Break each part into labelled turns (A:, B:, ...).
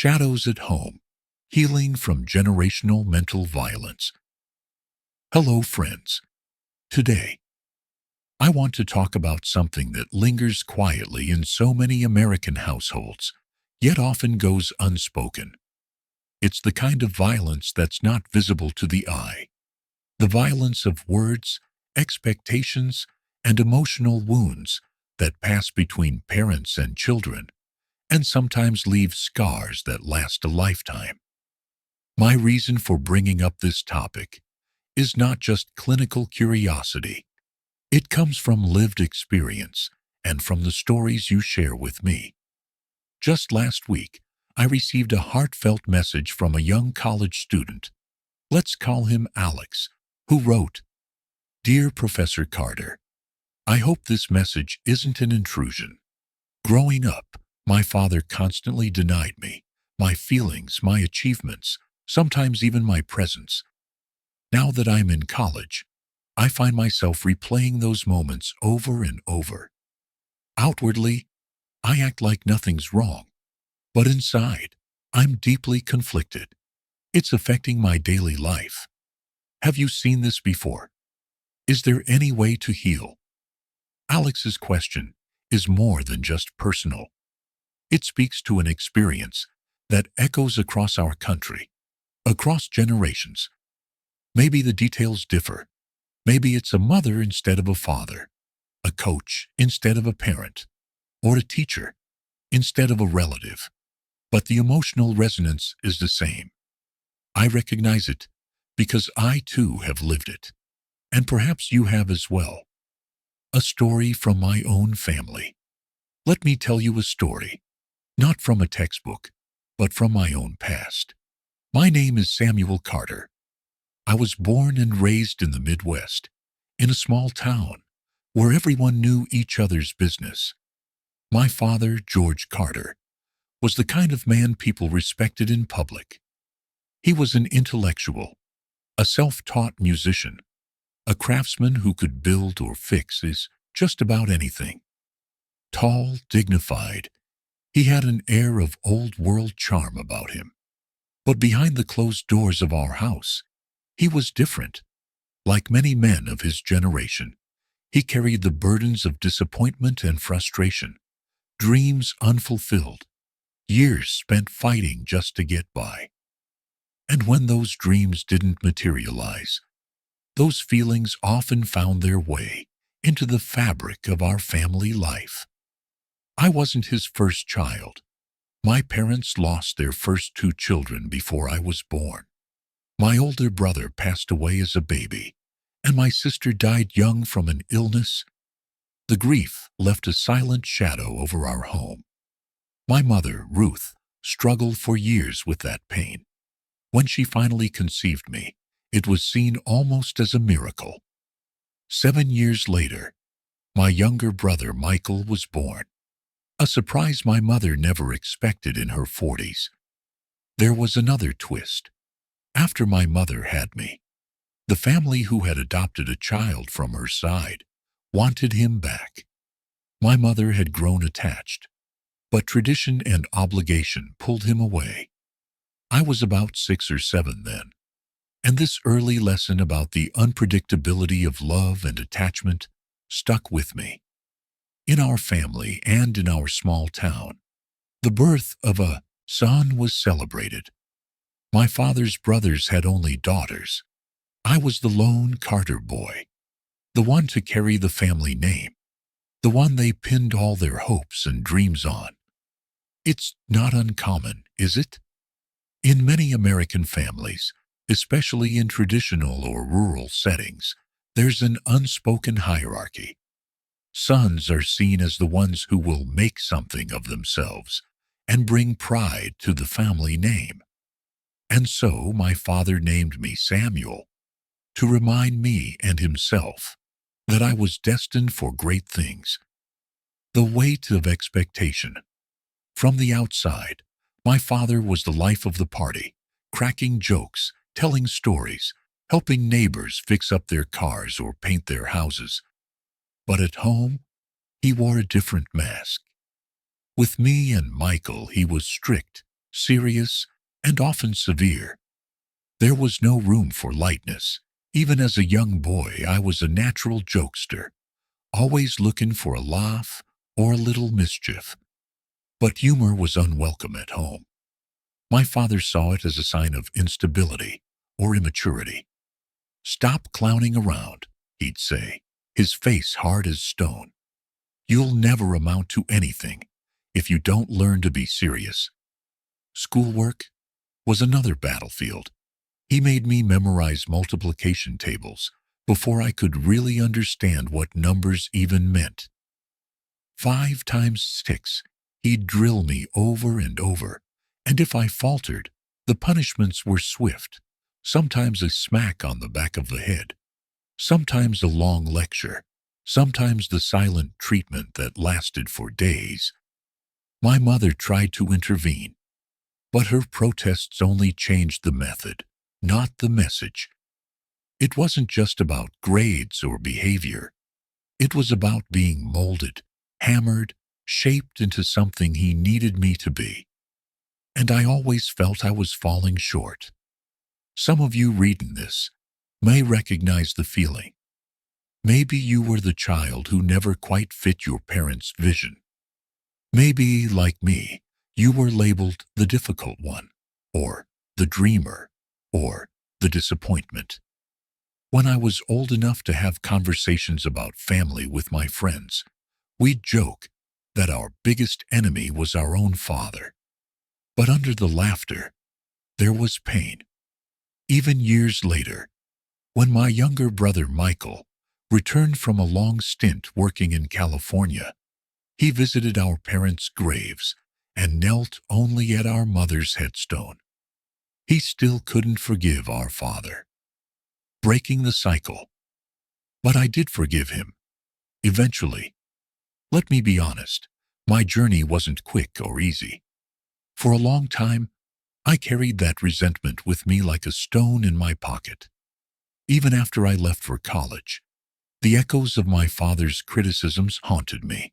A: Shadows at Home, Healing from Generational Mental Violence. Hello, friends. Today, I want to talk about something that lingers quietly in so many American households, yet often goes unspoken. It's the kind of violence that's not visible to the eye. The violence of words, expectations, and emotional wounds that pass between parents and children, and sometimes leave scars that last a lifetime. My reason for bringing up this topic is not just clinical curiosity. It comes from lived experience and from the stories you share with me. Just last week, I received a heartfelt message from a young college student, let's call him Alex, who wrote, "Dear Professor Carter, I hope this message isn't an intrusion. Growing up, my father constantly denied me, my feelings, my achievements, sometimes even my presence. Now that I'm in college, I find myself replaying those moments over and over. Outwardly, I act like nothing's wrong, but inside, I'm deeply conflicted. It's affecting my daily life. Have you seen this before? Is there any way to heal?" Alex's question is more than just personal. It speaks to an experience that echoes across our country, across generations. Maybe the details differ. Maybe it's a mother instead of a father, a coach instead of a parent, or a teacher instead of a relative. But the emotional resonance is the same. I recognize it because I too have lived it, and perhaps you have as well. A story from my own family. Let me tell you a story, not from a textbook, but from my own past. My name is Samuel Carter. I was born and raised in the Midwest, in a small town where everyone knew each other's business. My father, George Carter, was the kind of man people respected in public. He was an intellectual, a self-taught musician, a craftsman who could build or fix just about anything. Tall, dignified, he had an air of old-world charm about him. But behind the closed doors of our house, he was different. Like many men of his generation, he carried the burdens of disappointment and frustration, dreams unfulfilled, years spent fighting just to get by. And when those dreams didn't materialize, those feelings often found their way into the fabric of our family life. I wasn't his first child. My parents lost their first two children before I was born. My older brother passed away as a baby, and my sister died young from an illness. The grief left a silent shadow over our home. My mother, Ruth, struggled for years with that pain. When she finally conceived me, it was seen almost as a miracle. 7 years later, my younger brother Michael was born, a surprise my mother never expected in her 40s. There was another twist. After my mother had me, the family who had adopted a child from her side wanted him back. My mother had grown attached, but tradition and obligation pulled him away. I was about 6 or 7 then, and this early lesson about the unpredictability of love and attachment stuck with me. In our family and in our small town, the birth of a son was celebrated. My father's brothers had only daughters. I was the lone Carter boy, the one to carry the family name, the one they pinned all their hopes and dreams on. It's not uncommon, is it? In many American families, especially in traditional or rural settings, there's an unspoken hierarchy. Sons are seen as the ones who will make something of themselves and bring pride to the family name. And so my father named me Samuel to remind me and himself that I was destined for great things. The weight of expectation. From the outside, my father was the life of the party, cracking jokes, telling stories, helping neighbors fix up their cars or paint their houses. But at home, he wore a different mask. With me and Michael, he was strict, serious, and often severe. There was no room for lightness. Even as a young boy, I was a natural jokester, always looking for a laugh or a little mischief. But humor was unwelcome at home. My father saw it as a sign of instability or immaturity. "Stop clowning around," he'd say, his face hard as stone. "You'll never amount to anything if you don't learn to be serious." Schoolwork was another battlefield. He made me memorize multiplication tables before I could really understand what numbers even meant. 5 times 6, he'd drill me over and over, and if I faltered, the punishments were swift, sometimes a smack on the back of the head, sometimes a long lecture, sometimes the silent treatment that lasted for days. My mother tried to intervene, but her protests only changed the method, not the message. It wasn't just about grades or behavior. It was about being molded, hammered, shaped into something he needed me to be. And I always felt I was falling short. Some of you reading this may recognize the feeling. Maybe you were the child who never quite fit your parents' vision. Maybe, like me, you were labeled the difficult one, or the dreamer, or the disappointment. When I was old enough to have conversations about family with my friends, we'd joke that our biggest enemy was our own father. But under the laughter, there was pain. Even years later, when my younger brother Michael returned from a long stint working in California, he visited our parents' graves and knelt only at our mother's headstone. He still couldn't forgive our father, breaking the cycle. But I did forgive him, eventually. Let me be honest, my journey wasn't quick or easy. For a long time, I carried that resentment with me like a stone in my pocket. Even after I left for college, the echoes of my father's criticisms haunted me.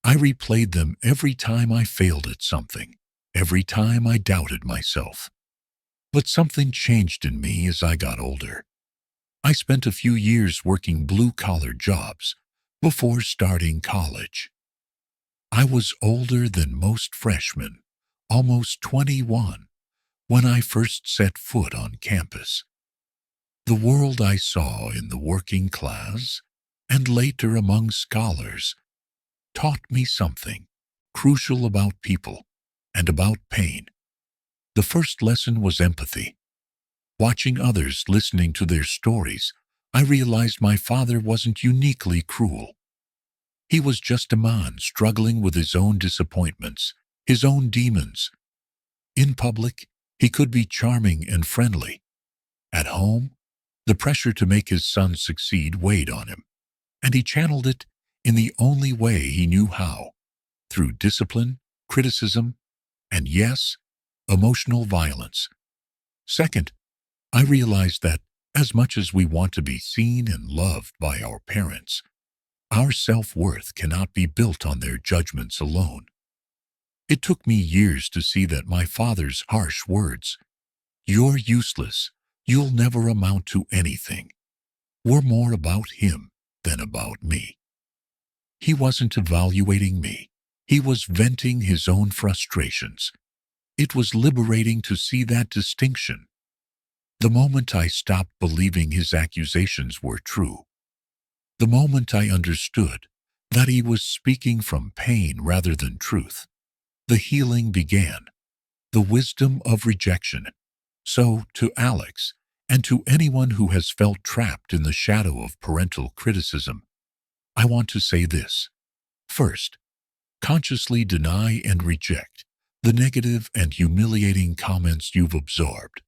A: I replayed them every time I failed at something, every time I doubted myself. But something changed in me as I got older. I spent a few years working blue-collar jobs before starting college. I was older than most freshmen, almost 21, when I first set foot on campus. The world I saw in the working class, and later among scholars, taught me something crucial about people and about pain. The first lesson was empathy. Watching others, listening to their stories, I realized my father wasn't uniquely cruel. He was just a man struggling with his own disappointments, his own demons. In public, he could be charming and friendly. At home, the pressure to make his son succeed weighed on him, and he channeled it in the only way he knew how, through discipline, criticism, and yes, emotional violence. Second, I realized that as much as we want to be seen and loved by our parents, our self-worth cannot be built on their judgments alone. It took me years to see that my father's harsh words, "You're useless, you'll never amount to anything," were more about him than about me. He wasn't evaluating me. He was venting his own frustrations. It was liberating to see that distinction. The moment I stopped believing his accusations were true, the moment I understood that he was speaking from pain rather than truth, the healing began, the wisdom of rejection. So, to Alex, and to anyone who has felt trapped in the shadow of parental criticism, I want to say this. First, consciously deny and reject the negative and humiliating comments you've absorbed.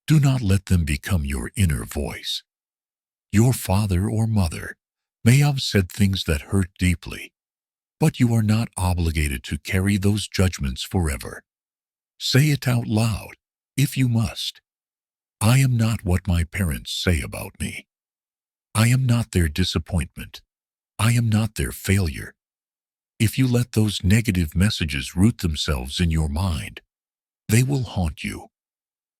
A: Do not let them become your inner voice. Your father or mother may have said things that hurt deeply, but you are not obligated to carry those judgments forever. Say it out loud, if you must. I am not what my parents say about me. I am not their disappointment. I am not their failure. If you let those negative messages root themselves in your mind, they will haunt you.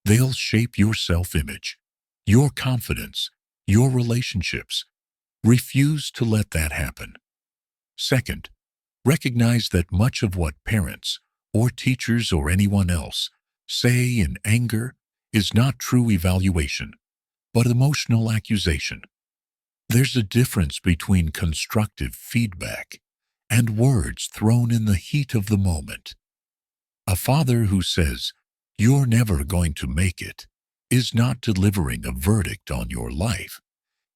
A: They'll shape your self-image, your confidence, your relationships. Refuse to let that happen. Second, recognize that much of what parents or teachers or anyone else say in anger is not true evaluation, but emotional accusation. There's a difference between constructive feedback and words thrown in the heat of the moment. A father who says, "You're never going to make it," is not delivering a verdict on your life.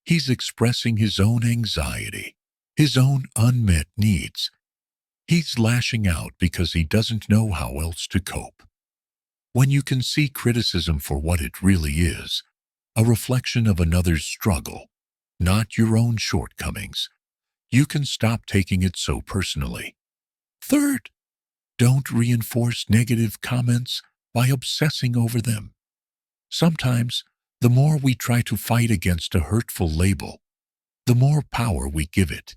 A: He's expressing his own anxiety, his own unmet needs. He's lashing out because he doesn't know how else to cope. When you can see criticism for what it really is, a reflection of another's struggle, not your own shortcomings, you can stop taking it so personally. Third, don't reinforce negative comments by obsessing over them. Sometimes, the more we try to fight against a hurtful label, the more power we give it.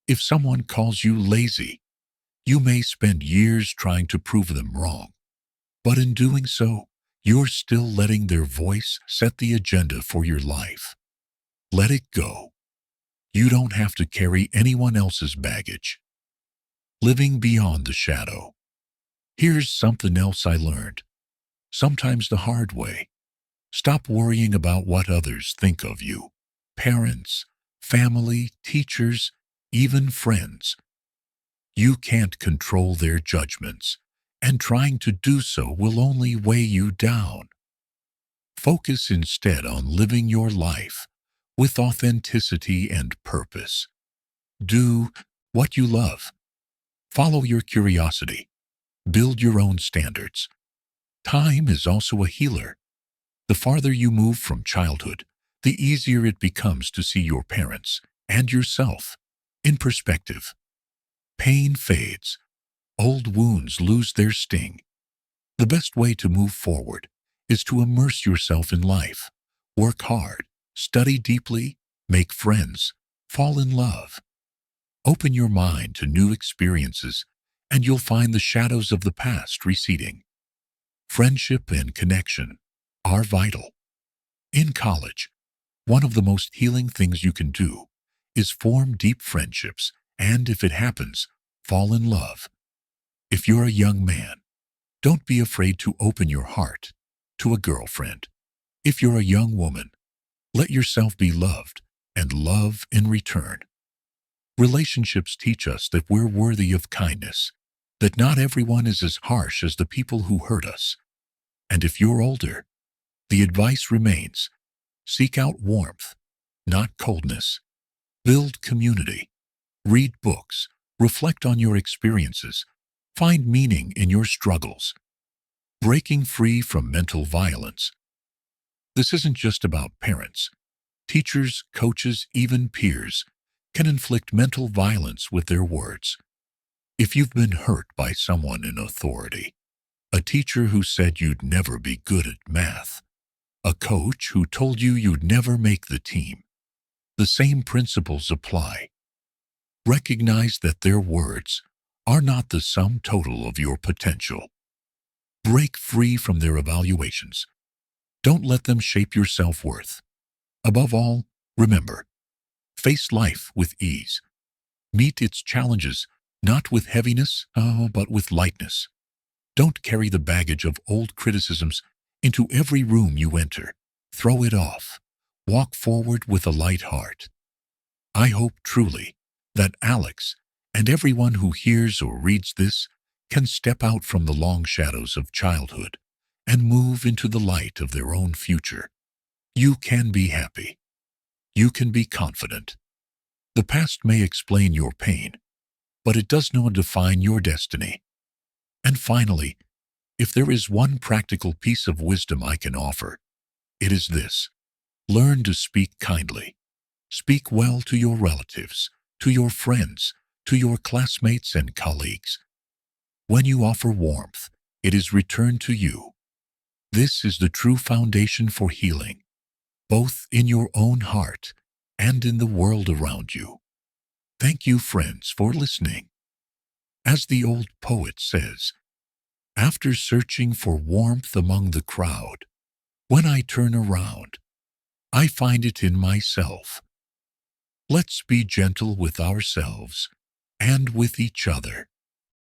A: If someone calls you lazy, you may spend years trying to prove them wrong. But in doing so, you're still letting their voice set the agenda for your life. Let it go. You don't have to carry anyone else's baggage. Living beyond the shadow. Here's something else I learned, sometimes the hard way. Stop worrying about what others think of you. Parents, family, teachers, even friends. You can't control their judgments, and trying to do so will only weigh you down. Focus instead on living your life with authenticity and purpose. Do what you love. Follow your curiosity. Build your own standards. Time is also a healer. The farther you move from childhood, the easier it becomes to see your parents and yourself in perspective. Pain fades. Old wounds lose their sting. The best way to move forward is to immerse yourself in life. Work hard, study deeply, make friends, fall in love. Open your mind to new experiences, and you'll find the shadows of the past receding. Friendship and connection are vital. In college, one of the most healing things you can do is form deep friendships and, if it happens, fall in love. If you're a young man, don't be afraid to open your heart to a girlfriend. If you're a young woman, let yourself be loved and love in return. Relationships teach us that we're worthy of kindness, that not everyone is as harsh as the people who hurt us. And if you're older, the advice remains: seek out warmth, not coldness. Build community. Read books. Reflect on your experiences. Find meaning in your struggles. Breaking free from mental violence. This isn't just about parents. Teachers, coaches, even peers can inflict mental violence with their words. If you've been hurt by someone in authority, a teacher who said you'd never be good at math, a coach who told you you'd never make the team, the same principles apply. Recognize that their words are not the sum total of your potential. Break free from their evaluations. Don't let them shape your self-worth. Above all, remember, face life with ease. Meet its challenges not with heaviness, but with lightness. Don't carry the baggage of old criticisms into every room you enter. Throw it off. Walk forward with a light heart. I hope truly that Alex and everyone who hears or reads this can step out from the long shadows of childhood and move into the light of their own future. You can be happy. You can be confident. The past may explain your pain, but it does not define your destiny. And finally, if there is one practical piece of wisdom I can offer, it is this: learn to speak kindly. Speak well to your relatives, to your friends, to your classmates and colleagues. When you offer warmth, it is returned to you. This is the true foundation for healing, both in your own heart and in the world around you. Thank you, friends, for listening. As the old poet says, After searching for warmth among the crowd, when I turn around, I find it in myself. Let's be gentle with ourselves and with each other.